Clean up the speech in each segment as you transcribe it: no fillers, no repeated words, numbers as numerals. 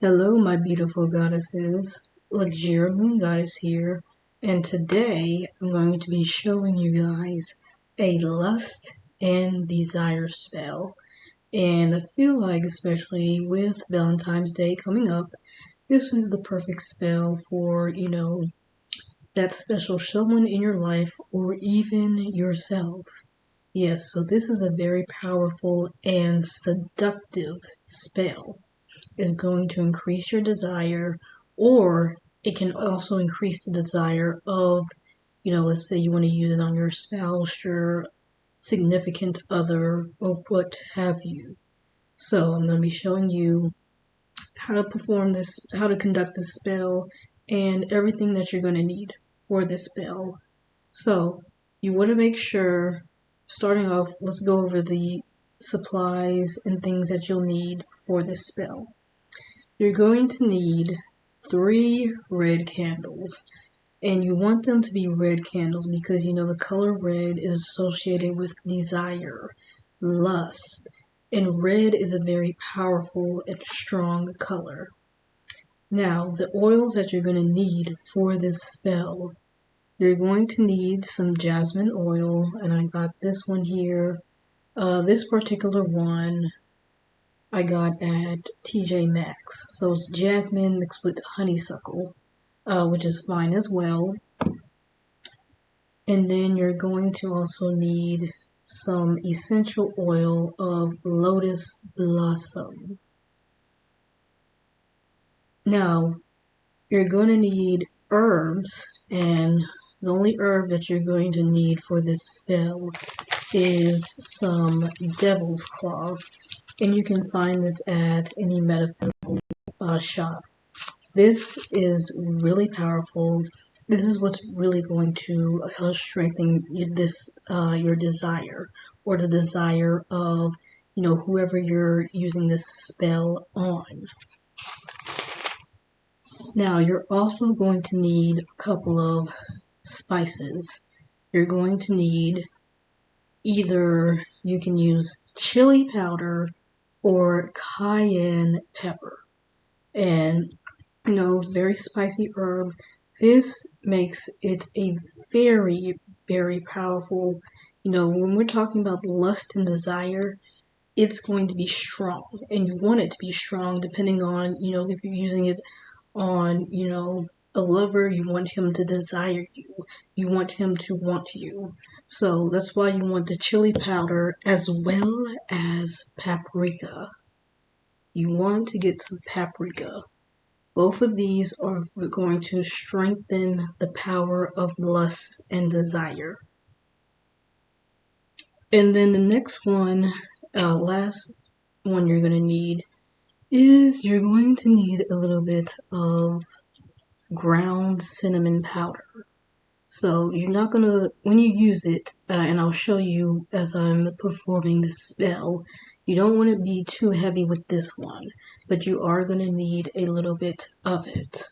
Hello, my beautiful goddesses. Luxury Moon Goddess here, and today I'm going to be showing you guys a lust and desire spell. And I feel like, especially with Valentine's Day coming up, this is the perfect spell for, that special someone in your life or even yourself. Yes, so this is a very powerful and seductive spell is going to increase your desire, or it can also increase the desire of, let's say you want to use it on your spouse, your significant other, or what have you. So I'm going to be showing you how to perform this, how to conduct this spell, and everything that you're going to need for this spell. So you want to make sure, starting off, let's go over the supplies and things that you'll need for this spell. You're going to need 3 red candles, and you want them to be red candles because the color red is associated with desire, lust, and red is a very powerful and strong color. Now, the oils that you're going to need for this spell, you're going to need some jasmine oil, and I got this one here. This particular one I got at TJ Maxx. So it's jasmine mixed with honeysuckle, which is fine as well. And then you're going to also need some essential oil of lotus blossom. Now, you're going to need herbs, and the only herb that you're going to need for this spell is some devil's claw. And you can find this at any metaphysical shop. This is really powerful. This is what's really going to strengthen your desire, or the desire of whoever you're using this spell on. Now you're also going to need a couple of spices. You're going to need either, you can use chili powder or cayenne pepper, and it's very spicy herb. This makes it a very, very powerful, when we're talking about lust and desire, it's going to be strong. And you want it to be strong depending on, if you're using it on, a lover, you want him to desire you. You want him to want you. So that's why you want the chili powder as well as paprika. You want to get some paprika. Both of these are going to strengthen the power of lust and desire. And then the next one, last one you're going to need is you're going to need a little bit of ground cinnamon powder. So you're not going to, when you use it, and I'll show you as I'm performing this spell, you don't want to be too heavy with this one, but you are going to need a little bit of it.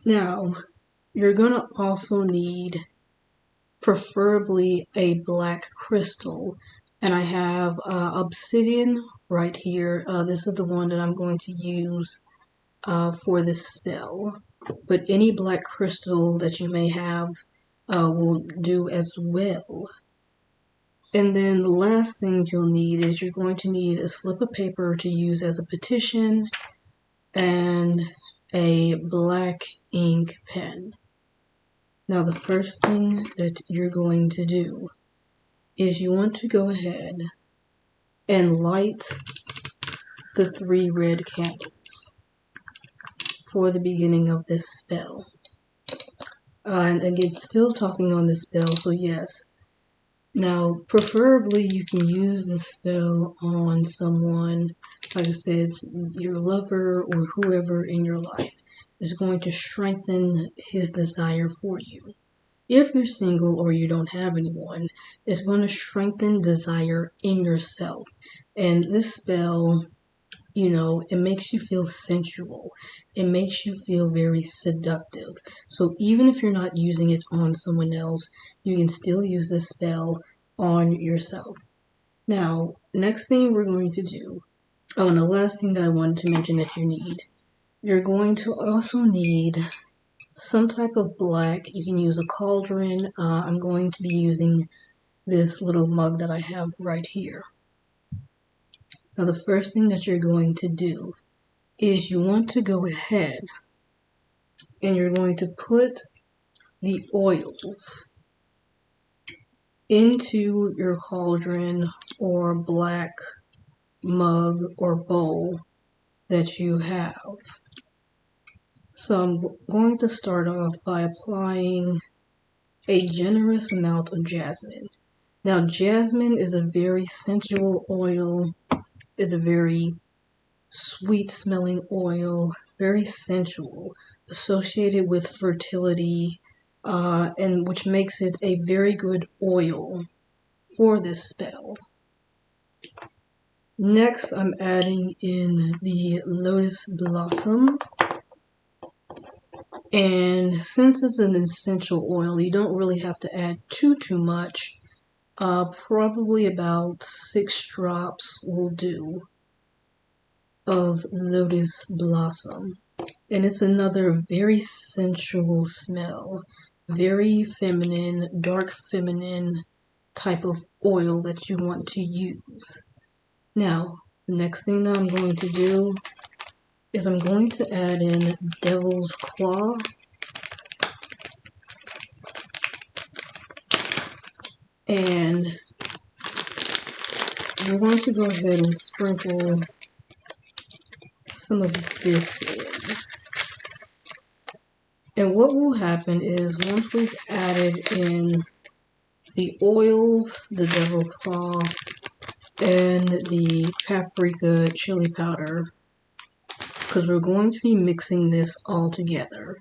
Now, you're going to also need preferably a black crystal, and I have obsidian right here. This is the one that I'm going to use for this spell, but any black crystal that you may have will do as well. And then the last things you'll need is you're going to need a slip of paper to use as a petition and a black ink pen. Now the first thing that you're going to do is you want to go ahead and light the 3 red candles for the beginning of this spell. And again, still talking on this spell, so yes. Now, preferably you can use the spell on someone, like I said, your lover or whoever in your life is going to strengthen his desire for you. If you're single or you don't have anyone, it's going to strengthen desire in yourself. And this spell, it makes you feel sensual. It makes you feel very seductive. So even if you're not using it on someone else, you can still use this spell on yourself. Now, next thing we're going to do Oh, and the last thing that I wanted to mention that you need, you're going to also need some type of black. You can use a cauldron. I'm going to be using this little mug that I have right here. Now, the first thing that you're going to do is you want to go ahead and you're going to put the oils into your cauldron or black mug or bowl that you have. So I'm going to start off by applying a generous amount of jasmine. Now, jasmine is a very sensual oil. It's a very sweet smelling oil, very sensual, associated with fertility, and which makes it a very good oil for this spell. Next, I'm adding in the lotus blossom. And since it's an essential oil, you don't really have to add too much. Probably about 6 drops will do of lotus blossom. And it's another very sensual smell, very feminine, dark feminine type of oil that you want to use. Now, the next thing that I'm going to do is I'm going to add in devil's claw. And we're going to go ahead and sprinkle some of this in. And what will happen is once we've added in the oils, the devil claw, and the paprika chili powder, because we're going to be mixing this all together.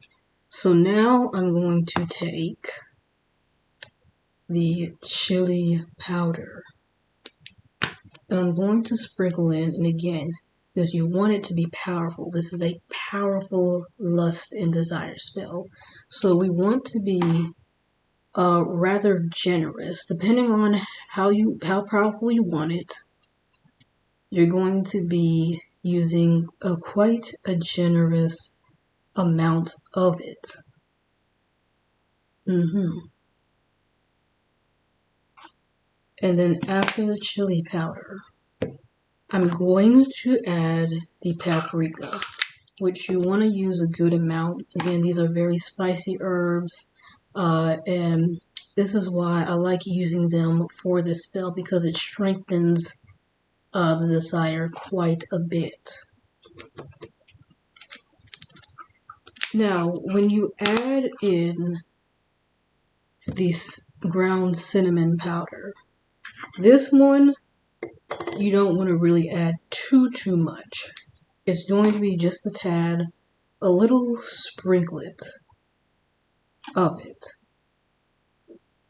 So now I'm going to take the chili powder and I'm going to sprinkle in, and again, because you want it to be powerful. This is a powerful lust and desire spell. So we want to be rather generous. Depending on how powerful you want it, you're going to be using quite a generous amount of it. And then after the chili powder, I'm going to add the paprika, which you want to use a good amount. Again, these are very spicy herbs, and this is why I like using them for this spell, because it strengthens the desire quite a bit. Now, when you add in this ground cinnamon powder, this one, you don't want to really add too much. It's going to be just a tad, a little sprinklet of it,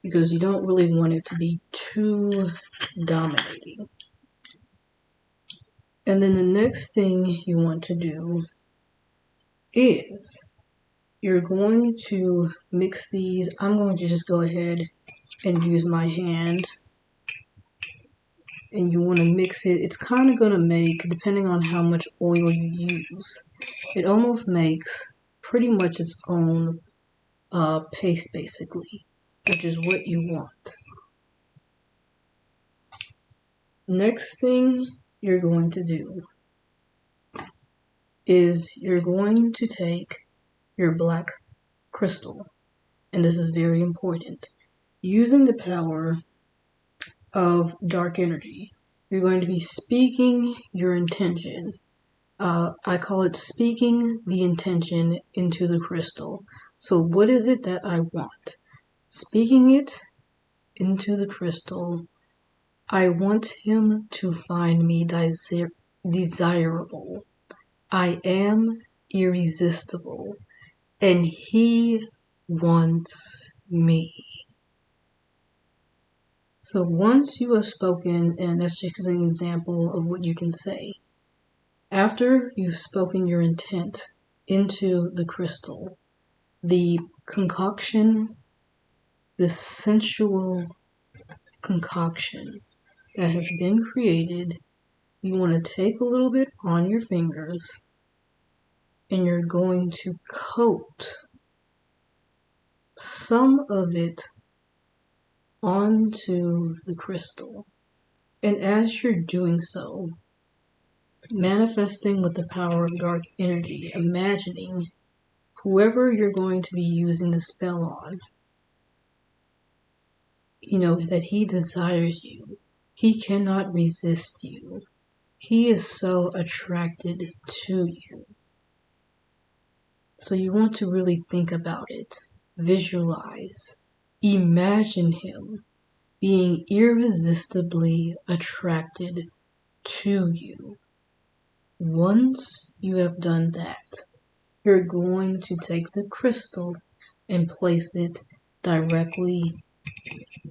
because you don't really want it to be too dominating. And then the next thing you want to do is you're going to mix these. I'm going to just go ahead and use my hand. And you want to mix it. It's kind of going to make, depending on how much oil you use, it almost makes pretty much its own paste, basically, which is what you want. Next thing you're going to do is you're going to take your black crystal, and this is very important. Using the power of dark energy, you're going to be speaking your intention. I call it speaking the intention into the crystal. So what is it that I want? Speaking it into the crystal, I want him to find me desirable. I am irresistible, and he wants me. So once you have spoken, and that's just an example of what you can say, after you've spoken your intent into the crystal, the concoction, this sensual concoction that has been created, you want to take a little bit on your fingers and you're going to coat some of it onto the crystal. And as you're doing so, manifesting with the power of dark energy, imagining whoever you're going to be using the spell on, that he desires you. He cannot resist you. He is so attracted to you. So you want to really think about it, visualize, imagine him being irresistibly attracted to you. Once you have done that, you're going to take the crystal and place it directly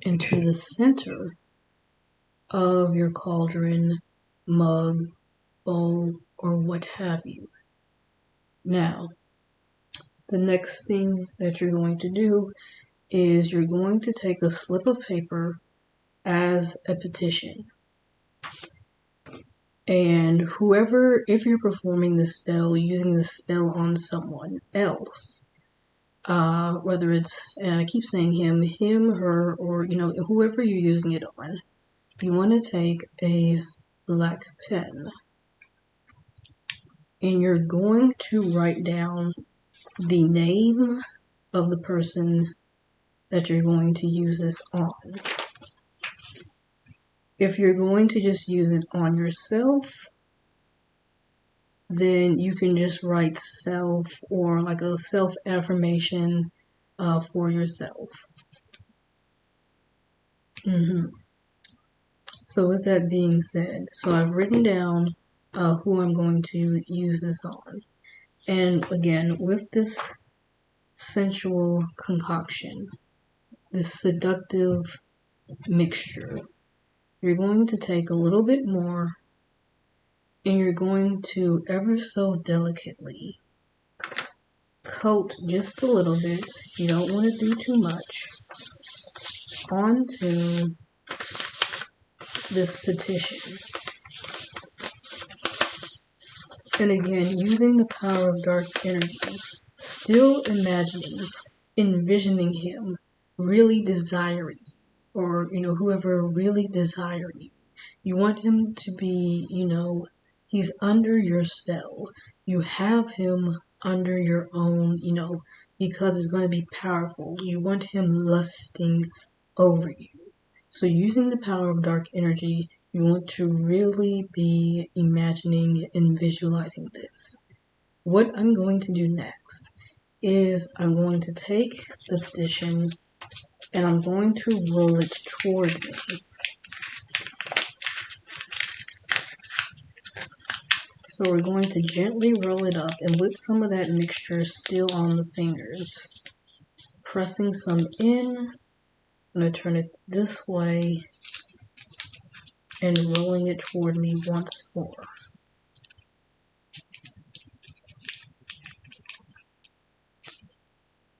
into the center of your cauldron, mug, bowl, or what have you. Now, the next thing that you're going to do is you're going to take a slip of paper as a petition. And whoever, if you're performing this spell, using this spell on someone else, whether it's, and I keep saying him, her, or, whoever you're using it on, you want to take a black pen and you're going to write down the name of the person that you're going to use this on. If you're going to just use it on yourself, then you can just write self or like a self-affirmation for yourself. So with that being said, so I've written down who I'm going to use this on. And again, with this sensual concoction, this seductive mixture, you're going to take a little bit more and you're going to ever so delicately coat just a little bit, you don't want to do too much, onto this petition. And again, using the power of dark energy, still imagining, envisioning him really desiring, or, whoever really desiring you. You want him to be, he's under your spell. You have him under your own, because it's going to be powerful. You want him lusting over you. So using the power of dark energy, you want to really be imagining and visualizing this. What I'm going to do next is I'm going to take the petition and I'm going to roll it toward me. So we're going to gently roll it up, and with some of that mixture still on the fingers, pressing some in, I'm going to turn it this way and rolling it toward me once more.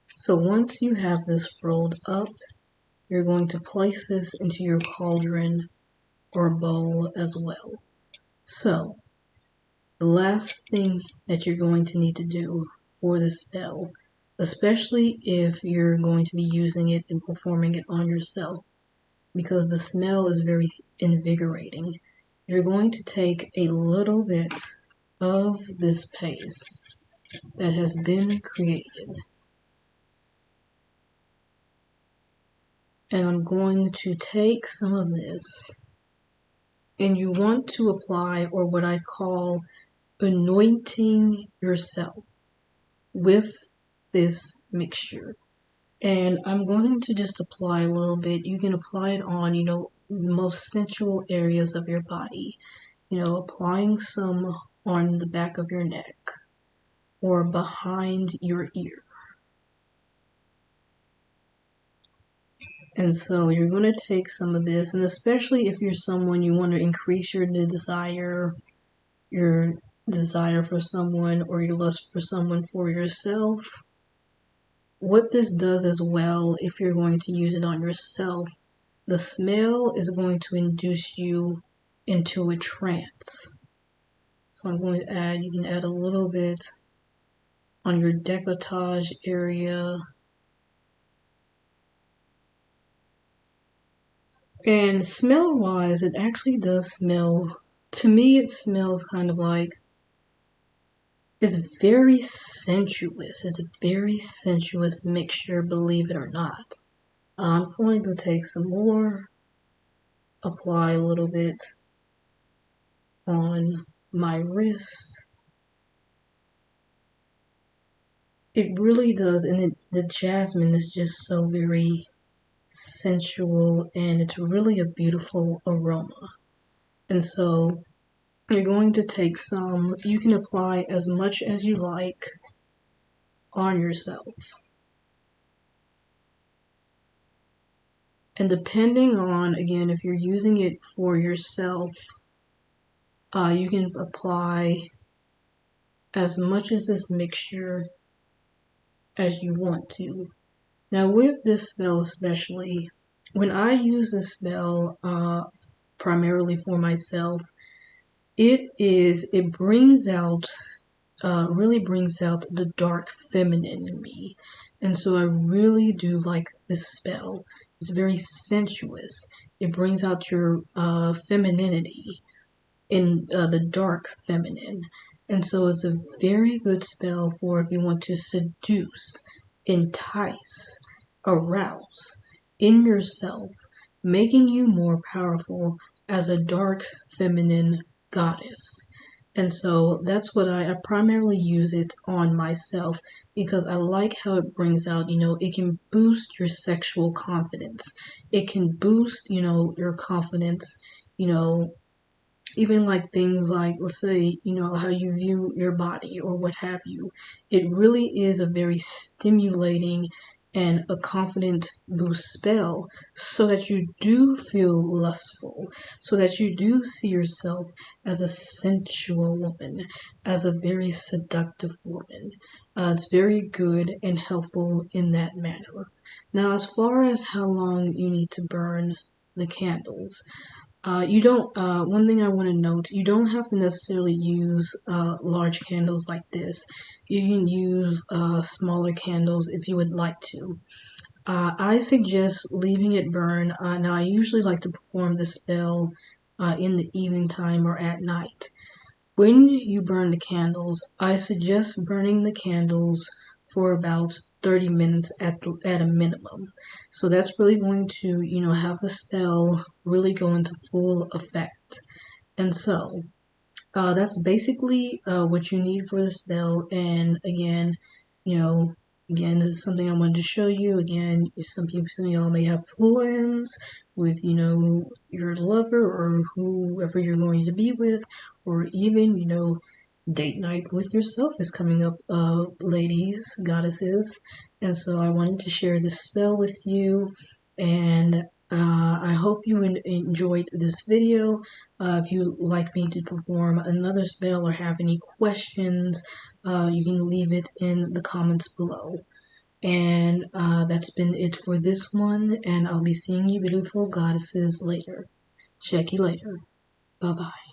So once you have this rolled up, you're going to place this into your cauldron or bowl as well. So the last thing that you're going to need to do for this spell, especially if you're going to be using it and performing it on yourself, because the smell is very invigorating, you're going to take a little bit of this paste that has been created. And I'm going to take some of this, and you want to apply, or what I call anointing yourself with this mixture. And I'm going to just apply a little bit. You can apply it on, most sensual areas of your body. Applying some on the back of your neck or behind your ear. And so you're going to take some of this, and especially if you're someone you want to increase your desire for someone, or your lust for someone for yourself. What this does as well, if you're going to use it on yourself, the smell is going to induce you into a trance. So I'm going to add, you can add a little bit on your décolletage area. And smell-wise, it actually does smell, to me it smells kind of like, it's very sensuous. It's a very sensuous mixture, believe it or not. I'm going to take some more, apply a little bit on my wrist. It really does, and the jasmine is just so very sensual, and it's really a beautiful aroma. And so you're going to take some, you can apply as much as you like on yourself. And depending on, again, if you're using it for yourself, you can apply as much as this mixture as you want to. Now with this spell especially, when I use this spell primarily for myself, it brings out, really brings out the dark feminine in me. And so I really do like this spell. It's very sensuous. It brings out your femininity in the dark feminine. And so it's a very good spell for if you want to seduce, entice, arouse in yourself, making you more powerful as a dark feminine goddess. And so that's what I primarily use it on myself because I like how it brings out, it can boost your sexual confidence. It can boost, your confidence, you know, even like things like, let's say, how you view your body or what have you. It really is a very stimulating and a confident boost spell so that you do feel lustful, so that you do see yourself as a sensual woman, as a very seductive woman. It's very good and helpful in that manner. Now, as far as how long you need to burn the candles, you don't, one thing I want to note, you don't have to necessarily use large candles like this. You can use smaller candles if you would like to. I suggest leaving it burn. Now, I usually like to perform this spell in the evening time or at night. When you burn the candles, I suggest burning the candles for about 30 minutes at a minimum. So that's really going to, have the spell really go into full effect. And so that's basically what you need for the spell. And again, you know, again, this is something I wanted to show you. Again, some people, some of y'all may have plans with, your lover or whoever you're going to be with, or even, date night with yourself is coming up, ladies, goddesses. And so I wanted to share this spell with you, and I hope you enjoyed this video. If you'd like me to perform another spell or have any questions, you can leave it in the comments below. And that's been it for this one, and I'll be seeing you beautiful goddesses later. Check you later. Bye-bye.